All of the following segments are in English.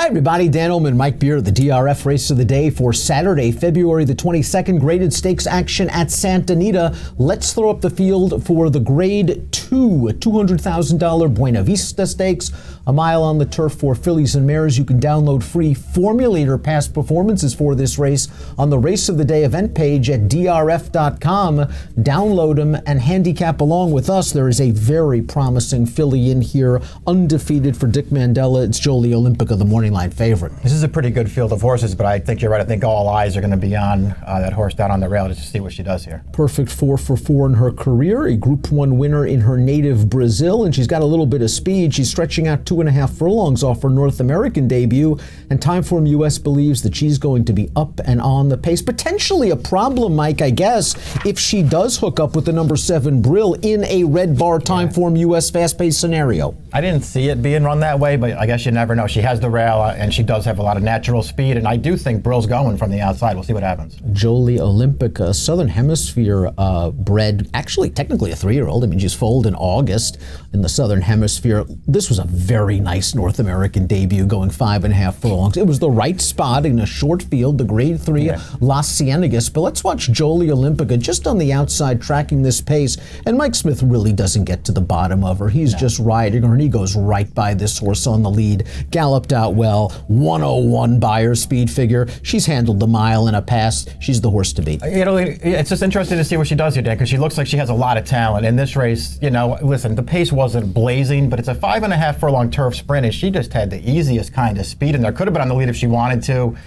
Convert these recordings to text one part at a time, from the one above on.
Hi everybody, Dan Illman, Mike Beer, the DRF race of the day for Saturday, February the 22nd, graded stakes action at Santa Anita. Let's throw up the field for the grade 2, $200,000 Buena Vista stakes, a mile on the turf for fillies and mares. You can download free formulator past performances for this race on the race of the day event page at DRF.com. Download them and handicap along with us. There is a very promising filly in here, undefeated for Dick Mandela. It's Jolie Olympica, the morning line favorite. This is a pretty good field of horses, but I think you're right. I think all eyes are going to be on that horse down on the rail just to see what she does here. Perfect 4 for 4 in her career, a Group 1 winner in her native Brazil, and she's got a little bit of speed. She's stretching out 2.5 furlongs off her North American debut, and Timeform US believes that she's going to be up and on the pace. Potentially a problem, Mike, I guess, if she does hook up with the number 7 Brill in a red bar Timeform US fast-paced scenario. I didn't see it being run that way, but I guess you never know. She has the rail, and she does have a lot of natural speed, and I do think Brill's going from the outside. We'll see what happens. Jolie Olympica, Southern Hemisphere bred, actually technically a 3-year-old. I mean, she's foaled in August in the Southern Hemisphere. This was a very nice North American debut, going 5.5 furlongs. It was the right spot in a short field, the grade 3 Las Ciénegas. But let's watch Jolie Olympica just on the outside tracking this pace, and Mike Smith really doesn't get to the bottom of her. He's just riding her, and he goes right by this horse on the lead. Galloped out well, 101 by her speed figure. She's handled the mile in a pass. She's the horse to beat. It's just interesting to see what she does here, Dan, because she looks like she has a lot of talent. In this race, listen, the pace wasn't blazing, but it's a 5.5 furlong turf sprint, and she just had the easiest kind of speed in there. Could have been on the lead if she wanted to.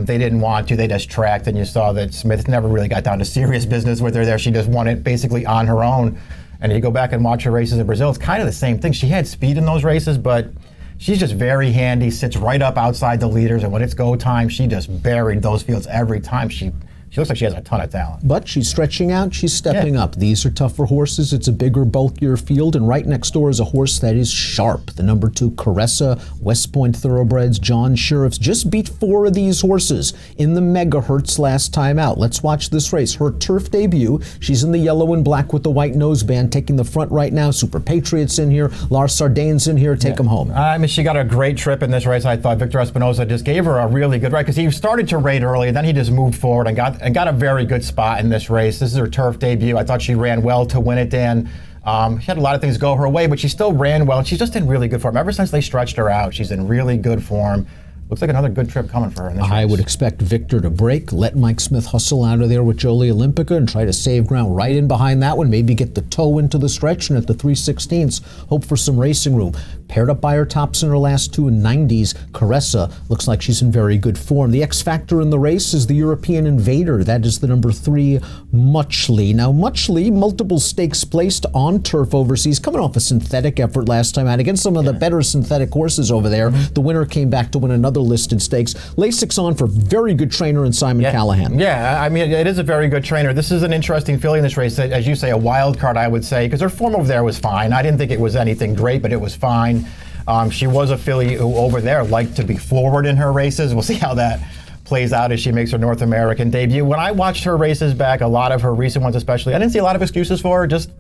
They didn't want to. They just tracked, and you saw that Smith never really got down to serious business with her there. She just won it basically on her own. And you go back and watch her races in Brazil, it's kind of the same thing. She had speed in those races, but she's just very handy, sits right up outside the leaders, and when it's go time, she just buried those fields every time. She looks like she has a ton of talent. But she's stretching out, she's stepping up. These are tougher horses. It's a bigger, bulkier field, and right next door is a horse that is sharp. The number 2 Caressa, West Point Thoroughbreds, John Sheriffs just beat 4 of these horses in the megahertz last time out. Let's watch this race. Her turf debut, she's in the yellow and black with the white noseband, taking the front right now. Super Patriots in here, Lars Sardane's in here, take them home. I mean, she got a great trip in this race. I thought Victor Espinosa just gave her a really good ride, because he started to rate early, and then he just moved forward and got a very good spot in this race. This is her turf debut. I thought she ran well to win it, Dan. She had a lot of things go her way, but she still ran well, and she's just in really good form. Ever since they stretched her out, she's in really good form. Looks like another good trip coming for her in this race. I would expect Victor to break, let Mike Smith hustle out of there with Jolie Olympica and try to save ground right in behind that one, maybe get the toe into the stretch, and at the 3/16ths, hope for some racing room. Paired up by her tops in her last 2 in 90s, Caressa looks like she's in very good form. The X factor in the race is the European Invader. That is the number 3, Muchley. Now, Muchley, multiple stakes placed on turf overseas, coming off a synthetic effort last time out against some of the better synthetic horses over there. The winner came back to win another listed stakes. Lasix on for very good trainer in Simon Callahan. Yeah, I mean, it is a very good trainer. This is an interesting filly in this race. As you say, a wild card, I would say, because her form over there was fine. I didn't think it was anything great, but it was fine. She was a filly who over there liked to be forward in her races. We'll see how that plays out as she makes her North American debut. When I watched her races back, a lot of her recent ones especially, I didn't see a lot of excuses for her, just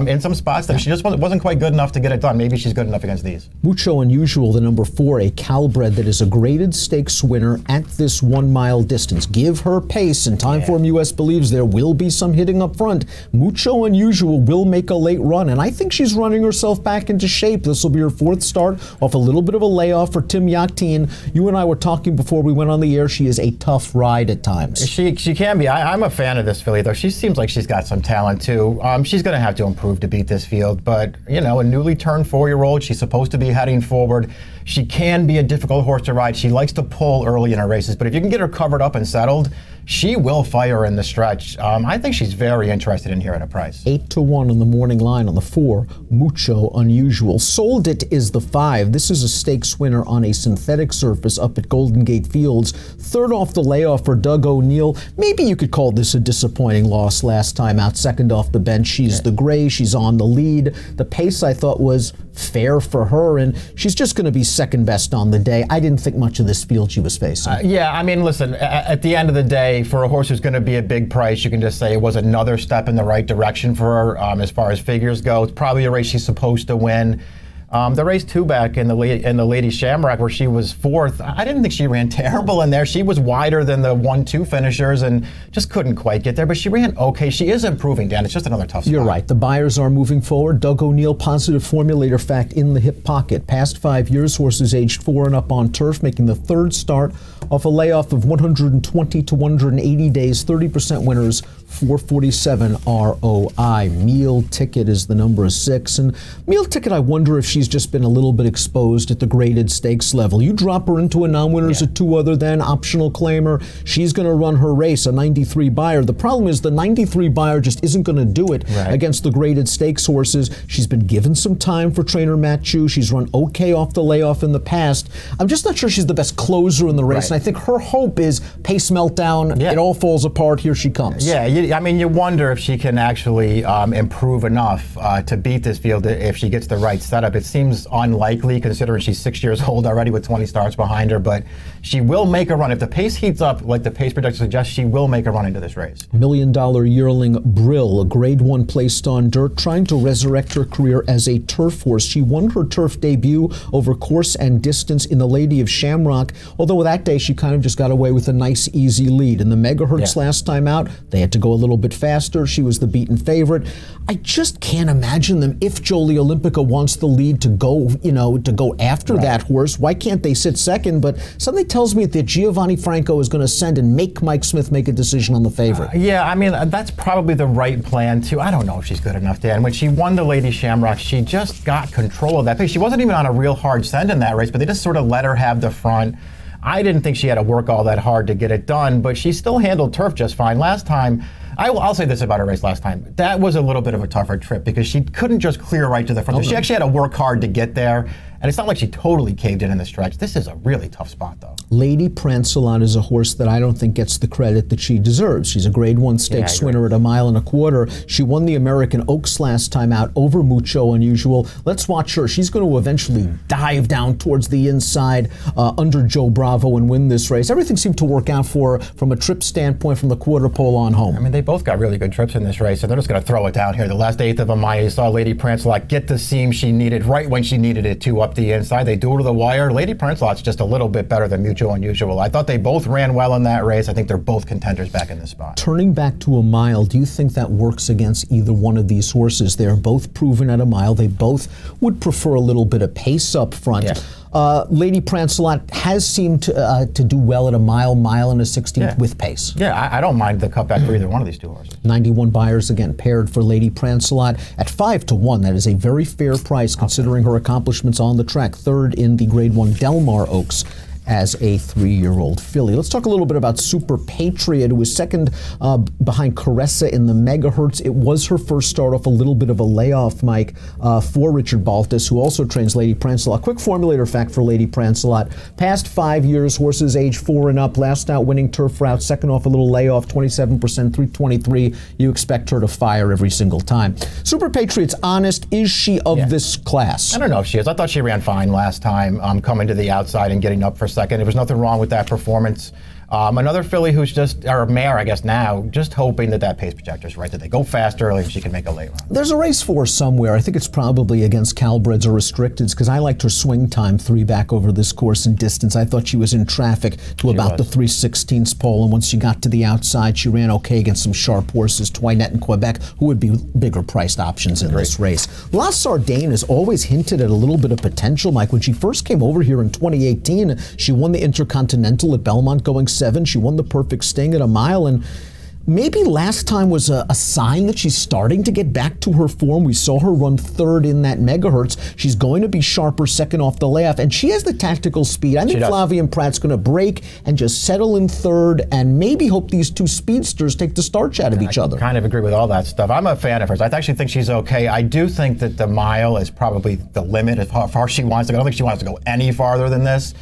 in some spots that she just wasn't quite good enough to get it done. Maybe she's good enough against these. Mucho Unusual, the number 4, a Calbred that is a graded stakes winner at this 1 mile distance. Give her pace, and Timeform US believes there will be some hitting up front. Mucho Unusual will make a late run, and I think she's running herself back into shape. This will be her 4th start off a little bit of a layoff for Tim Yakteen. You and I were talking before we went on the air. She is a tough ride at times. She can be. I'm a fan of this filly, though. She seems like she's got some talent, too. She's going to have to improve to beat this field, but a newly turned 4-year-old, she's supposed to be heading forward. She can be a difficult horse to ride. She likes to pull early in her races, but if you can get her covered up and settled, she will fire in the stretch. I think she's very interested in here at a price. 8-1 on the morning line on the 4, Mucho Unusual. Sold It is the 5. This is a stakes winner on a synthetic surface up at Golden Gate Fields. 3rd off the layoff for Doug O'Neill. Maybe you could call this a disappointing loss last time out. 2nd off the bench. She's the gray. She's on the lead. The pace I thought was fair for her, and she's just going to be second best on the day. I didn't think much of this field she was facing. Yeah, I mean, listen, at the end of the day, for a horse who's going to be a big price, you can just say it was another step in the right direction for her as far as figures go. It's probably a race she's supposed to win. The race 2 back in the Lady Shamrock, where she was 4th, I didn't think she ran terrible in there. She was wider than the 1-2 finishers and just couldn't quite get there, but she ran okay. She is improving, Dan. It's just another tough spot. You're right. The buyers are moving forward. Doug O'Neill, positive formulator fact in the hip pocket. Past 5 years, horses aged 4 and up on turf, making the 3rd start off a layoff of 120 to 180 days, 30% winners, 447 ROI. Meal Ticket is the number 6. And Meal Ticket, I wonder if she's just been a little bit exposed at the graded stakes level. You drop her into a non-winners at 2 other than optional claimer, she's going to run her race, a 93 buyer. The problem is the 93 buyer just isn't going to do it against the graded stakes horses. She's been given some time for trainer Matt Chu. She's run okay off the layoff in the past. I'm just not sure she's the best closer in the race. And I think her hope is pace meltdown, it all falls apart, here she comes. I mean, you wonder if she can actually improve enough to beat this field if she gets the right setup. It seems unlikely considering she's 6 years old already with 20 starts behind her, but she will make a run. If the pace heats up like the pace projector suggests, she will make a run into this race. $1 million yearling Brill, a grade 1 placed on dirt, trying to resurrect her career as a turf horse. She won her turf debut over course and distance in the Lady of Shamrock, although that day she kind of just got away with a nice, easy lead. In the megahertz last time out, they had to go a little bit faster. She was the beaten favorite. I just can't imagine them, if Jolie Olympica wants the lead, to go, to go after that horse. Why can't they sit second? But something tells me that Giovanni Franco is going to send and make Mike Smith make a decision on the favorite. I mean, that's probably the right plan too. I don't know if she's good enough, Dan. When she won the Lady Shamrock, she just got control of that pace. She wasn't even on a real hard send in that race, but they just sort of let her have the front. I didn't think she had to work all that hard to get it done, but she still handled turf just fine. Last time, I'll say this about her race last time. That was a little bit of a tougher trip because she couldn't just clear right to the front. She actually had to work hard to get there. And it's not like she totally caved in the stretch. This is a really tough spot, though. Lady Prancelot is a horse that I don't think gets the credit that she deserves. She's a grade 1 stakes winner at 1.25 miles. She won the American Oaks last time out over Mucho Unusual. Let's watch her. She's going to eventually dive down towards the inside under Joe Bravo and win this race. Everything seemed to work out for her from a trip standpoint from the quarter pole on home. I mean, they both got really good trips in this race, and they're just going to throw it down here. The last 1/8 of a mile, you saw Lady Prancelot get the seam she needed right when she needed it to up the inside. They do it to the wire. Lady Prancelot's just a little bit better than Mucho Unusual. I thought they both ran well in that race. I think they're both contenders back in this spot. Turning back to 1 mile, do you think that works against either one of these horses? They're both proven at 1 mile. They both would prefer a little bit of pace up front. Lady Prancelot has seemed to do well at 1 mile, 1.16 with pace. I don't mind the cutback for either one of these two horses. 91 buyers again paired for Lady Prancelot at 5-1. That is a very fair price considering her accomplishments on the track. 3rd in the Grade 1 Delmar Oaks as a 3-year-old filly. Let's talk a little bit about Super Patriot, who was 2nd behind Caressa in the megahertz. It was her first start off a little bit of a layoff, Mike, for Richard Baltus, who also trains Lady Prancelot. Quick formulator fact for Lady Prancelot. Past 5 years, horses age 4 and up, last out winning turf route, 2nd off a little layoff, 27%, 323. You expect her to fire every single time. Super Patriot's honest. Is she of this class? I don't know if she is. I thought she ran fine last time, coming to the outside and getting up for second. There was nothing wrong with that performance. Another filly who's just, or mare I guess now, just hoping that pace projector's right, that they go fast early and she can make a late run. There's a race for her somewhere. I think it's probably against Calbreds or Restricteds because I liked her swing time 3 back over this course and distance. I thought she was in traffic to about the 3/16 pole, and once she got to the outside, she ran okay against some sharp horses, Toinette and Quebec, who would be bigger priced options in this race. La Sardane has always hinted at a little bit of potential, Mike. When she first came over here in 2018, she won the Intercontinental at Belmont going 7. She won the Perfect Sting at 1 mile, and maybe last time was a sign that she's starting to get back to her form. We saw her run 3rd in that megahertz. She's going to be sharper 2nd off the layoff, and she has the tactical speed. I think Flavien Prat's going to break and just settle in 3rd and maybe hope these two speedsters take the starch out of each other. I kind of agree with all that stuff. I'm a fan of hers. I actually think she's okay. I do think that the mile is probably the limit of how far she wants to go. I don't think she wants to go any farther than this.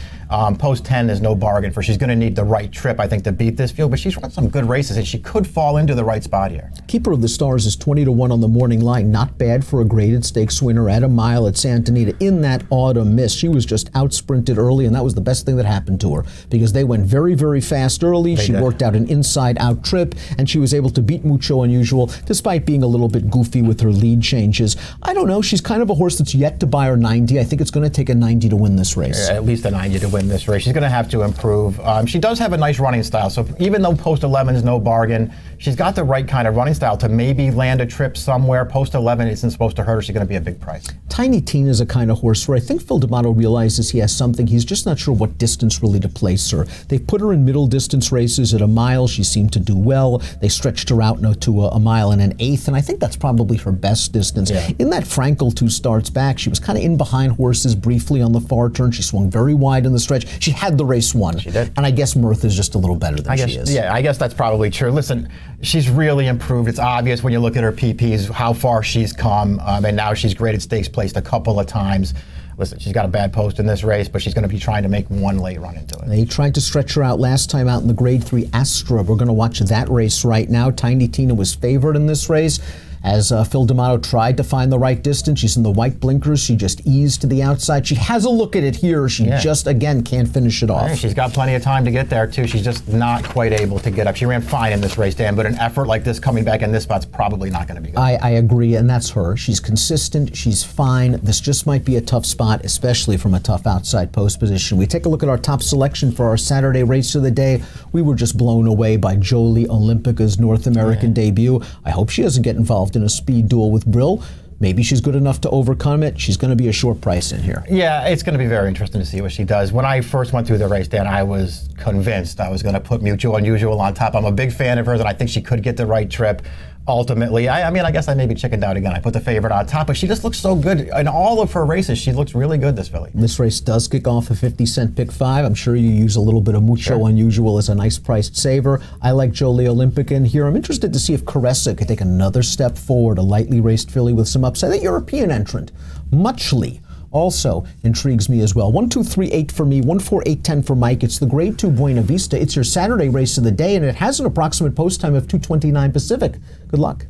Post 10 is no bargain for. She's going to need the right trip, I think, to beat this field. But she's run some good races, and she could fall into the right spot here. Keeper of the Stars is 20-1 on the morning line. Not bad for a graded stakes winner at a mile at Santa Anita in that autumn miss. She was just out-sprinted early, and that was the best thing that happened to her because they went very, very fast early. She worked out an inside-out trip, and she was able to beat Mucho Unusual despite being a little bit goofy with her lead changes. I don't know. She's kind of a horse that's yet to buy her 90. I think it's going to take a 90 to win this race. At least a 90 to win this race. She's going to have to improve. She does have a nice running style, so even though Post 11 is no bargain, she's got the right kind of running style to maybe land a trip somewhere. Post 11 isn't supposed to hurt her. She's going to be a big price. Tiny Tina is a kind of horse where I think Phil D'Amato realizes he has something. He's just not sure what distance really to place her. They've put her in middle distance races at a mile. She seemed to do well. They stretched her out to a mile and an eighth, and I think that's probably her best distance. Yeah. In that Frankel 2 starts back, she was kind of in behind horses briefly on the far turn. She swung very wide in the stretch. She had the race won. She did. And I guess Mirth is just a little better than she is. Yeah, I guess that's probably true. Listen, she's really improved. It's obvious when you look at her PPs how far she's come, and now she's graded stakes placed a couple of times. Listen, she's got a bad post in this race, but she's going to be trying to make one late run into it. They tried to stretch her out last time out in the Grade 3 Astra. We're going to watch that race right now. Tiny Tina was favored in this race. As Phil D'Amato tried to find the right distance, she's in the white blinkers. She just eased to the outside. She has a look at it here. She just, again, can't finish it off. Yeah, she's got plenty of time to get there, too. She's just not quite able to get up. She ran fine in this race, Dan, but an effort like this coming back in this spot's probably not going to be good. I agree, and that's her. She's consistent. She's fine. This just might be a tough spot, especially from a tough outside post position. We take a look at our top selection for our Saturday race of the day. We were just blown away by Jolie Olympica's North American debut. I hope she doesn't get involved in a speed duel with Brill. Maybe she's good enough to overcome it. She's going to be a short price in here. Yeah, it's going to be very interesting to see what she does. When I first went through the race, Dan, I was convinced I was going to put Mucho Unusual on top. I'm a big fan of hers, and I think she could get the right trip. Ultimately, I mean, I guess I maybe chickened out again. I put the favorite on top, but she just looks so good. In all of her races, she looks really good, this filly. This race does kick off a 50-cent pick 5. I'm sure you use a little bit of Mucho Unusual as a nice priced saver. I like Jolie Olympica in here. I'm interested to see if Caressa could take another step forward, a lightly raced filly with some upside. That European entrant, Muchly, also intrigues me as well. 1, 2, 3, 8 for me, 1, 4, 8, 10 for Mike. It's the Grade 2 Buena Vista. It's your Saturday race of the day, and it has an approximate post time of 2:29 Pacific. Good luck.